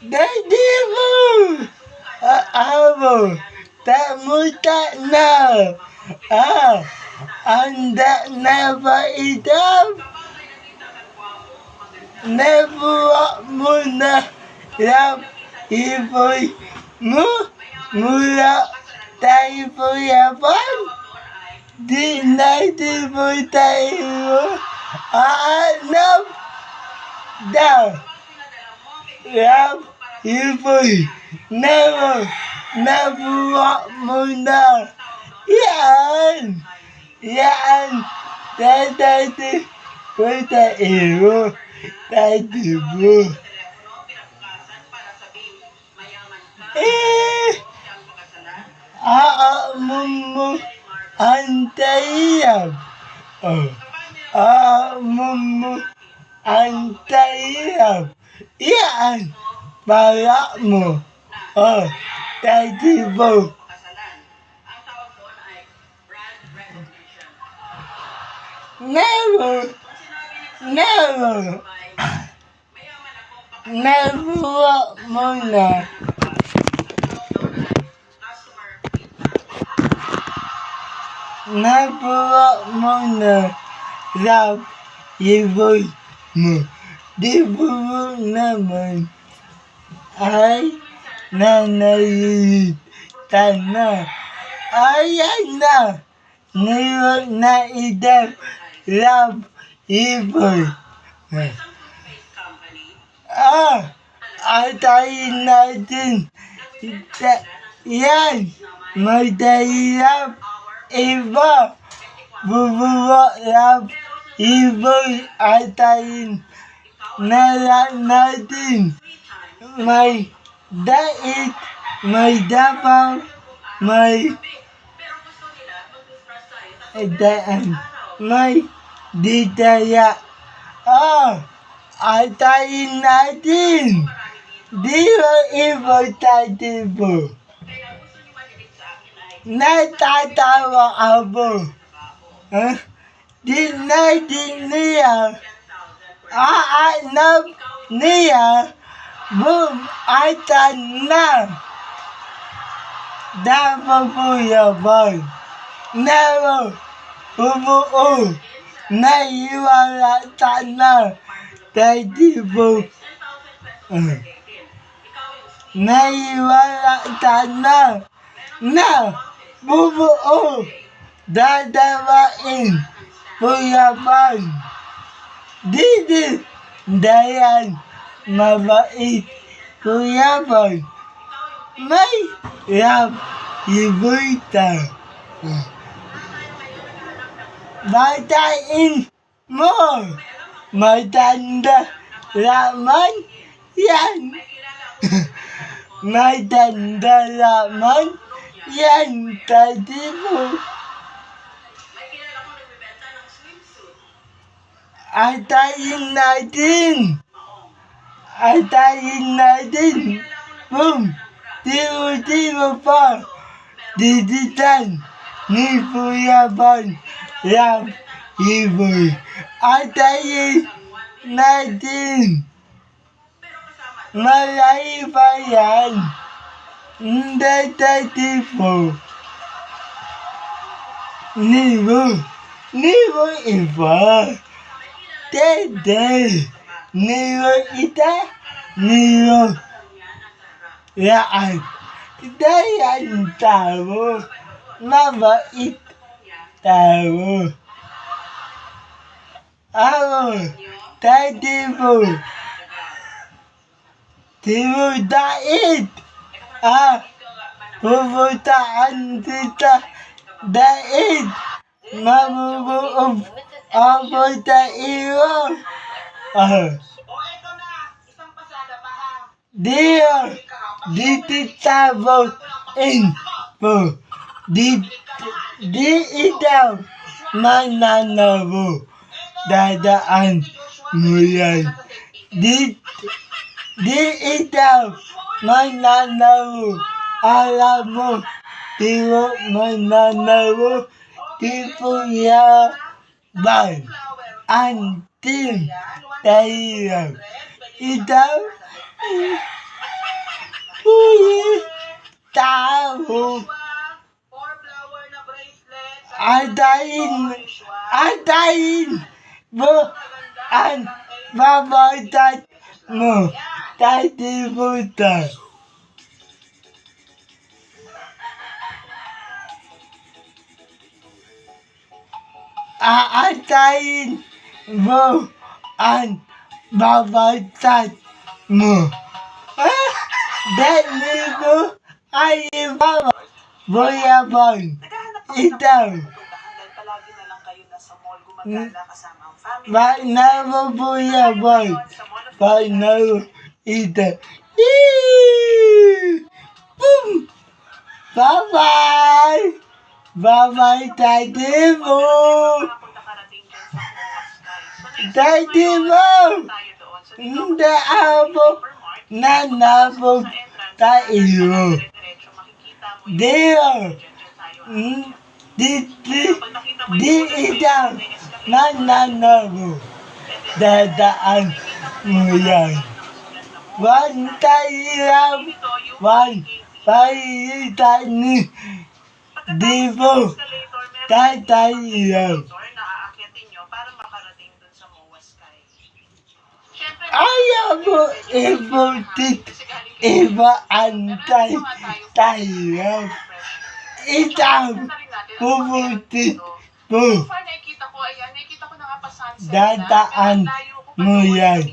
Daddy mo! Amo! Tamuta na! Anda na ba itam? Nabuwa mo na lang ipoy mo mula tayo po yapan. Di natin po tayo aanap daw. Rap ipoy nabuwa mo na. Yan! Yan! Tatati po tayo. Tati po. Mo antayam. Mo antayam. Yan! Para mo. Tati po. Never. Nabuwa mo na. Nabuwa mo na. Rap, iboy mo. Di mo naman ay nanayita na. Ayan na. Ngayon na idam. Rap, iboy. Atayin natin. Yan. Magdahilap. Iba. Bubuwa rap. Iboy. Atayin na lang natin. May dait. May dapaw. May daan. May ditaya. Atayin natin. Di mo importante po. Natatawa ako. Di natin niya. Aanap niya. Boom! Atan na. Dapat po yaman. Never. Bubuo. Naiwala na. Tati po. Naiwala na. Na. Bubuo. Dadawain. Puyapan. Didi. Dayan. Mabait. Puyapan. May rap. Ibuita. Batain mo. Matanda laman yan. Matanda laman yan. Tati mo. Atayin natin. Boom. Timo pa. Diditan. Ni Puyapan. Rap. Iboy. Atayin natin. Malay pa yan. Hindi tati po. Nibo iba. Tede. Nibo ita. Nibo. Yaan. Dayan tao. Mabait tao. Tati po. Timo dait. Pupuntaan kita. Dait. Mabubuob. Ako tayo. Dititabo. Po. Di itaw. Mananabo. Dadaan mo yan. Di itaw. Mananabo. Alam mo. Di mo mananabo. Di po yaban. Anting tayo. Itaw. mo kalimutan. Aantayin mo ang babatag mo. Dali mo ay ibang boyabang. Ikaw. Palagi na lang kayo nasa mall gumagala kasama ang family. Wag na mo boyabang. Wag na mo ito. Boom! Bye-bye! Bye-bye, Daddy mo! Daddy mo! Hindi ako nanabog tayo. Dio! Di ikaw nananabog. Dadaan mo yan. Wag tayo wag tayo ni di mo tayo. Naaakyatin nyo para makarating dun sa MOA Sky. Siyempre, Ayaw mo ibutit iba antay tayo. Ikaw pubutit mo. nakikita ko, ayan, nakikita ko na nga pa sunset. Dadaan mo yan.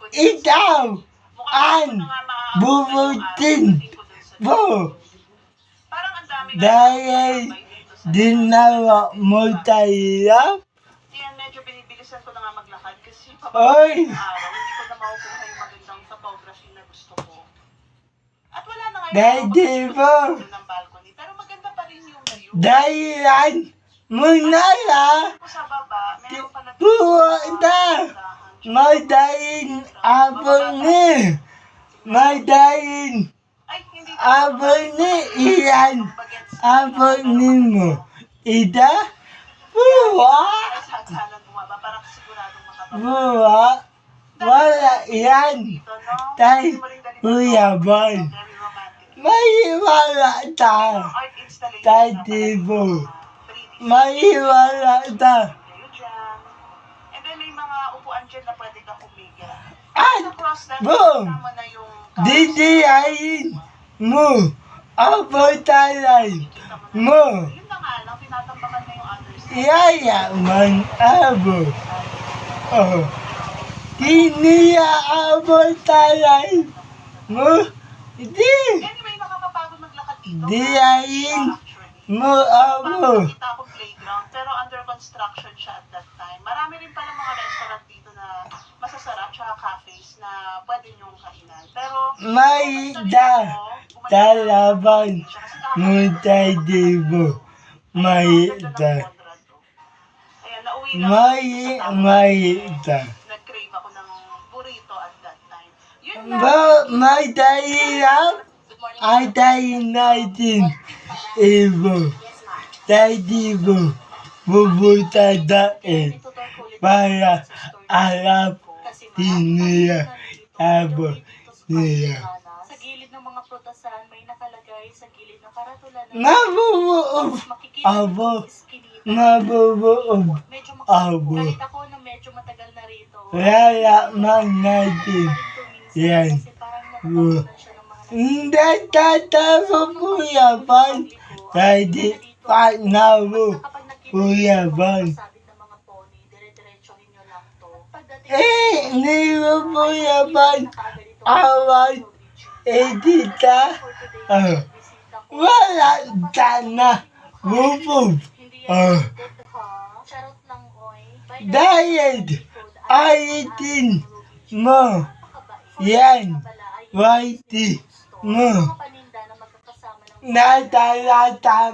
Ikaw ang bubutin mo. Parang ang dami Dahil dinawa mo tayo. Yan, medyo binibilisan ko na nga maglakad kasi Oy! araw, hindi ko na makukuha yung magandang photography na gusto ko. At wala na ngayon Daddy mo. ng balcony, pero maganda pa rin yung view. Dahilan mo na lang. Ko sa baba, meron pala Puwata. May dahin abon ni. May dahin ay, hindi abon ni iyan. Abon ni mo. Ida? Puwa? ay sakalan bumaba, parang siguradong makapag. Puwa? Wala yan. Ito, no? Tay, Gusto mo rin dalhin uyabon. very romantic. May wala ta. Art installation Tay, na pala tibo. yung mga 3D May wala ta. kayo dyan. And then may mga upuan dyan na pwede ka humiga. At, Sa cross lang, boom! kasama na yung didiyain mo. Abon talay mo. Yun na nga lang, tinatambakan na yung others. Yayaman abo. Oh. Kiniya abon talay mo. Di. Anyway, nakakapagod maglakad dito. Diyain Actually. mo Parang abo. nakita akong playground, pero under construction siya at that time. Marami rin pala mga restaurant dito na masasarap, tsaka cafes na pwede nyong kainan. Pero, May da. Talaban mo tayo. May da. Ayan, nauwi na May da. nag-crave ako ng burrito at that time. Yun Ba, may dahilap. Good morning. Ay tayo natin. Ibo. Tayo mo. Bubuta dahil. Para alap. Tiniya. Abo. Niya. Sa gilid ng mga prutasan, may nakalagay sa gilid ng karatulan ng Mabubuob. makikita Abo. ng iskinita. Mabubuob. Medyo Abo. kahit ako na medyo matagal na rito. Lalaman natin. Yan. Kasi parang natatakutan siya ng mga Hindi tatalo po yapan. Tayo pa na mo. kapag nakita Kuya niyo Van. yung sabit ng mga pony, dire-diretsohin nyo lang to. Pagdating Hindi mo po yapan. kaagad ito, Awan. Edita. for today, bisita ko. Wala sana. Bubog. Hindi Ah. yan good ha. Charot lang, oy. By the way, Diet. Ayatin mo. Yan. Whitey mo. mga paninda na magkakasama ng Natalatam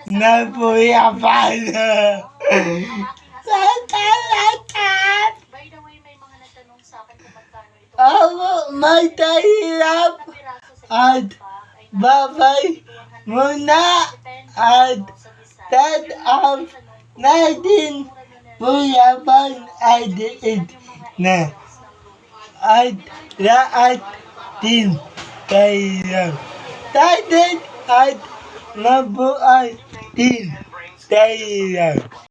na po yapan. Natalatam. By the way, may mga nagtanong sa akin kung magkano ito. Ako may tahirap. Na piraso sa At isang bag ay babay muna at tad up natin buyaban ay diit na at lahat din tayo. Tayo at mabuhay din tayo.